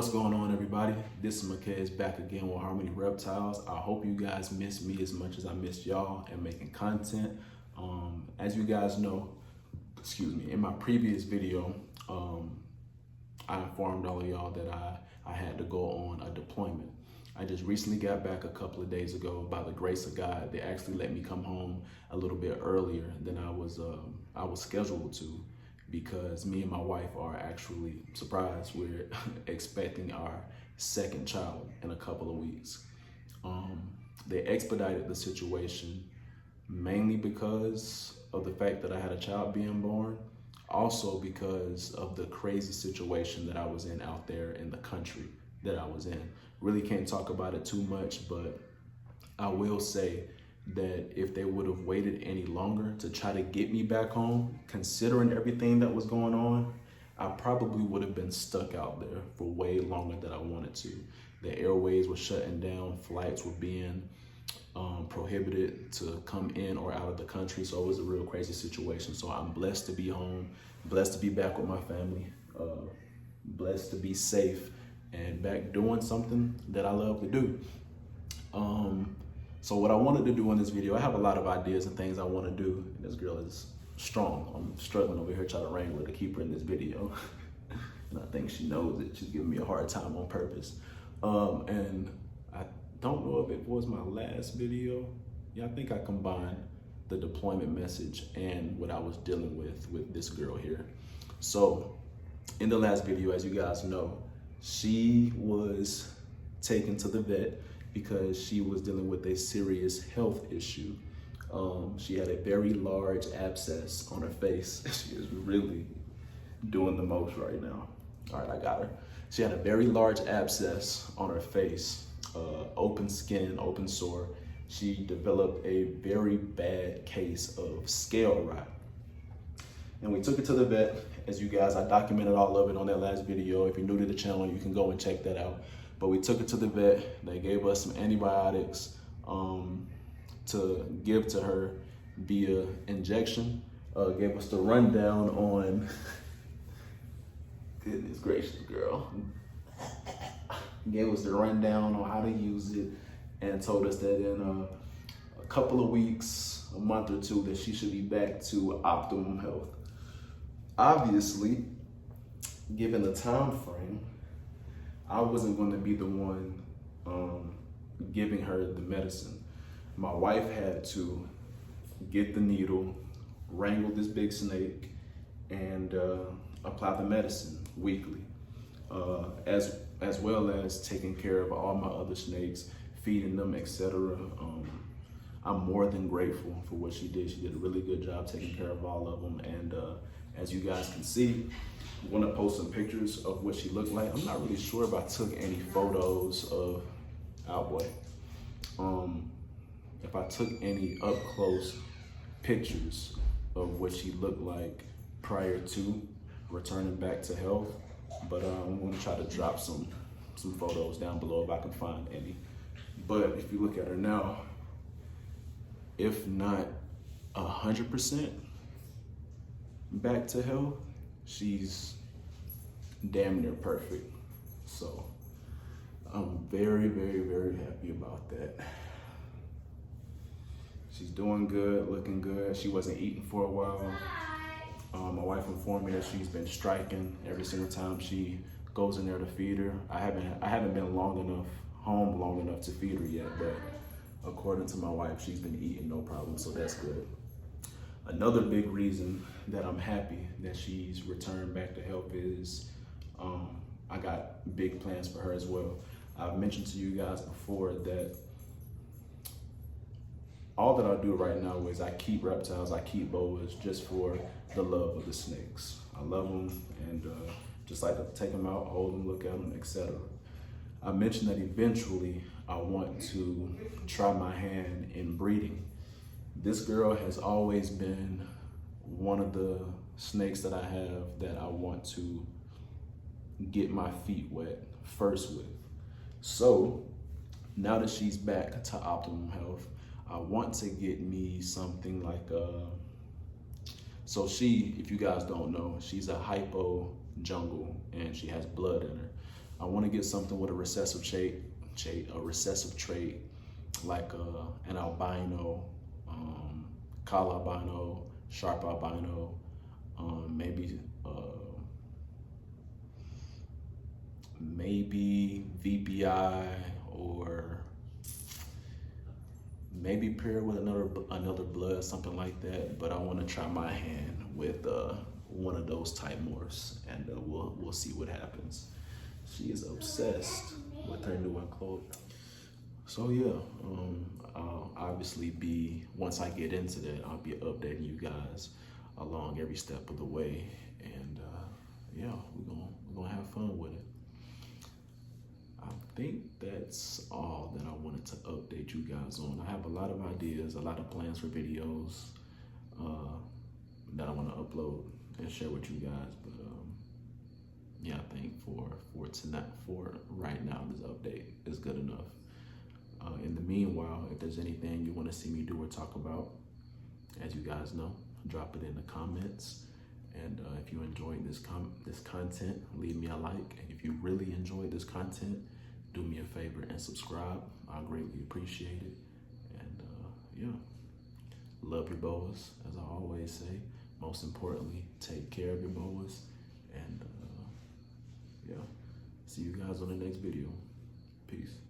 What's going on, everybody? This is Marquez back again with Harmony Reptiles. I hope you guys miss me as much as I missed y'all and making content. As you guys know, in my previous video, I informed all of y'all that I had to go on a deployment. I just recently got back a couple of days ago. By the grace of God, they actually let me come home a little bit earlier than I was scheduled to, because me and my wife are actually surprised. We're expecting our second child in a couple of weeks. They expedited the situation mainly because of the fact that I had a child being born, also because of the crazy situation that I was in out there in the country that I was in. Really can't talk about it too much, but I will say that if they would have waited any longer to try to get me back home, considering everything that was going on, I probably would have been stuck out there for way longer than I wanted to. The airways were shutting down, flights were being prohibited to come in or out of the country, so it was a real crazy situation. So I'm blessed to be home, blessed to be back with my family, blessed to be safe and back doing something that I love to do. So what I wanted to do in this video, I have a lot of ideas and things I want to do. This girl is strong. I'm struggling over here trying to wrangle her to keep her in this video. And I think she knows it. She's giving me a hard time on purpose. And I don't know if it was my last video. Yeah, I think I combined the deployment message and what I was dealing with this girl here. So in the last video, as you guys know, she was taken to the vet because she was dealing with a serious health issue. She had a very large abscess on her face. She is really doing the most right now. All right, I got her. She had a very large abscess on her face, open skin, open sore. She developed a very bad case of scale rot. And we took it to the vet. As you guys, I documented all of it on that last video. If you're new to the channel, you can go and check that out. But we took it to the vet. They gave us some antibiotics to give to her via injection. Gave us the rundown on, goodness gracious, girl. Gave us the rundown on how to use it and told us that in a couple of weeks, a month or two, that she should be back to optimum health. Obviously, given the time frame, I wasn't going to be the one giving her the medicine. My wife had to get the needle, wrangle this big snake, and apply the medicine weekly, as well as taking care of all my other snakes, feeding them, etc. I'm more than grateful for what she did. She did a really good job taking care of all of them, and as you guys can see, I'm gonna post some pictures of what she looked like. I'm not really sure if I took any photos of if I took any up close pictures of what she looked like prior to returning back to health, but I'm gonna try to drop some photos down below if I can find any. But if you look at her now, if not 100% back to health, she's damn near perfect. So I'm very, very, very happy about that. She's doing good, looking good. She wasn't eating for a while. My wife informed me that she's been striking every single time she goes in there to feed her. I haven't been home long enough to feed her yet, but according to my wife, she's been eating no problem, so that's good. Another big reason that I'm happy that she's returned back to health is I got big plans for her as well. I've mentioned to you guys before that all that I do right now is I keep reptiles, I keep boas just for the love of the snakes. I love them and just like to take them out, hold them, look at them, etc. I mentioned that eventually I want to try my hand in breeding. This girl has always been one of the snakes that I have that I want to get my feet wet first with. So now that she's back to optimum health, I want to get me something like so she, if you guys don't know, she's a hypo jungle and she has blood in her. I want to get something with a recessive trait, like an albino, color albino, sharp albino, maybe VPI, or maybe pair with another blood, something like that. But I want to try my hand with one of those type morphs, and we'll see what happens. She is obsessed with her new enclosure. So yeah, I'll obviously be, once I get into that, I'll be updating you guys along every step of the way, and yeah, we're gonna have fun with it. I think that's all that I wanted to update you guys on. I have a lot of ideas, a lot of plans for videos that I want to upload and share with you guys. But yeah, I think for right now, this update is good enough. In the meanwhile, if there's anything you want to see me do or talk about, as you guys know, drop it in the comments. And if you enjoyed this content, leave me a like. And if you really enjoyed this content, do me a favor and subscribe. I greatly appreciate it. And yeah, love your boas, as I always say. Most importantly, take care of your boas. And yeah, see you guys on the next video. Peace.